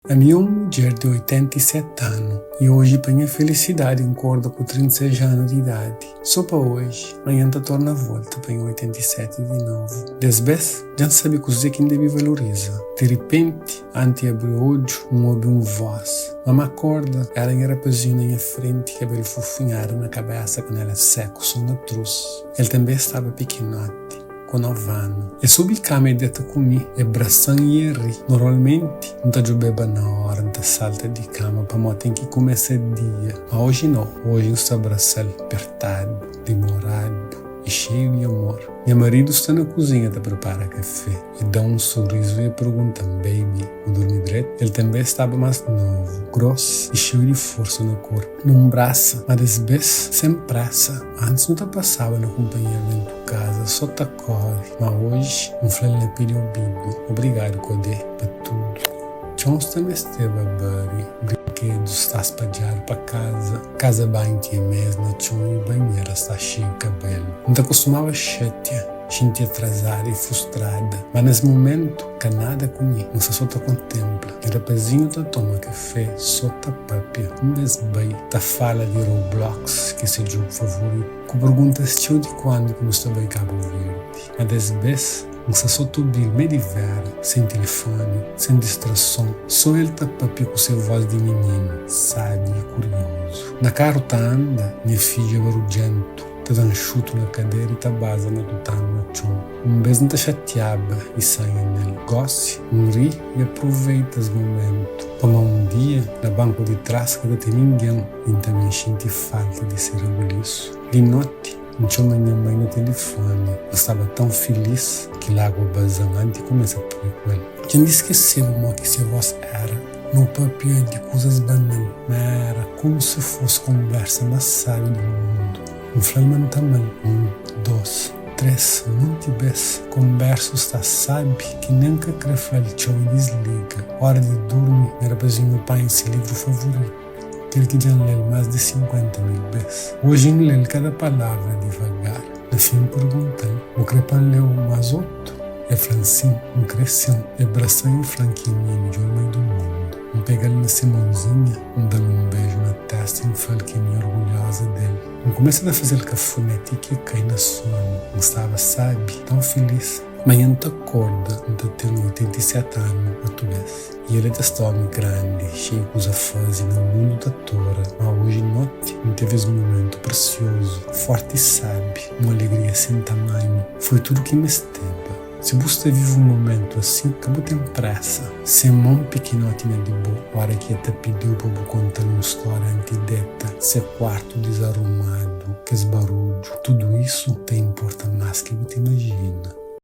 A minha mulher de 87 anos e hoje para a felicidade concorda com 36 anos de idade. Só para hoje, amanhã tá torna a volta para 87 de novo. Desvés, já não sabe coisa que deve valorizar. De repente, antes de abrir o olho, ouve voz. Mama acorda, ela era pezinho na minha frente, cabelo fofinhado na cabeça com ela seco, som na trouxe. Ele também estava pequenote. Com 9 anos. E subi cama e deita comigo, e braçando e ri. Normalmente, não tá de beba na hora, não tá salta de cama, para mim tem que começar o dia. Mas hoje não, hoje eu estou abraçado, apertado, demorado e cheio de amor. Meu marido está na cozinha a preparar café e dá um sorriso e pergunta: baby, vou dormir direito? Ele também estava mais novo, grosso e cheio de força no corpo. Não braça, mas às vezes sem pressa. Antes não te passava na companhia dentro de casa, só te corre. Mas hoje, um flare lhe pediu ouvido. Obrigado, Codé, para tudo. Jones também esteve a Buddy, brinquedos está espalhado para casa banho tinha mesa na chão e banheira está cheio de cabelo. Não te acostumava chatear, gente atrasada e frustrada, mas nesse momento, que nada comigo, não só te contempla. E rapazinho te toma café, só te papia, desbei, te fala de Roblox, que é seu jogo favorito, com perguntas cheio de quando que não está bem Cabo Verde. Mas às vezes, não se só tudo meio de ver, sem telefone, sem distração. Só ele tá papi com sua voz de menino, sábio e curioso. Na carro tá anda, minha filha barulhento, tá dando chuto na cadeira e tá basa na tutano no chão. Beijo não tá chateada e sai nele. Goste, ri e aproveita os momentos. Como dia, na banco de trás, que não tem ninguém, e também sente falta de ser orgulhoso. De noite, não chama minha mãe no telefone. Eu estava tão feliz que logo o bazão antes começa a pedir com ele. Eu não esqueci o que sua voz era. No papel de coisas banais, mas era como se fosse conversa mais sábia do mundo. Um flamengo também. 1, 2, 3, muitas vezes conversa está sabe que nunca quer falar tchau e desliga. Hora de dormir, era para meu pai em seu livro favorito. Aquele que já leu mais de 50 mil vezes. Hoje ele lê cada palavra devagar. No fim pergunta-lhe, o Crepan leu mais outro? É Francine, cresceu, é bração e flanquinho de homem do mundo. Pega-lhe na mãozinha, dá-lhe um beijo na testa e fala que é orgulhosa dele. Começa a fazer cafunete que cai na sono. Não estava, sabe, tão feliz. Amanhã não te acorda, não te tem 87 anos, a tu vês. E ele está homem grande, cheio de coisa fase no mundo da tora. Mas hoje noite, não teve esse momento precioso, forte e sabe, uma alegria sem tamanho. Foi tudo que me esteve. Se você vive um momento assim, acabou tem pressa. Sem mão pequenotinha de boa, hora que te pediu para você contar uma história antideta, seu quarto desarrumado, que esse barulho, tudo isso te importa mais que você imagina.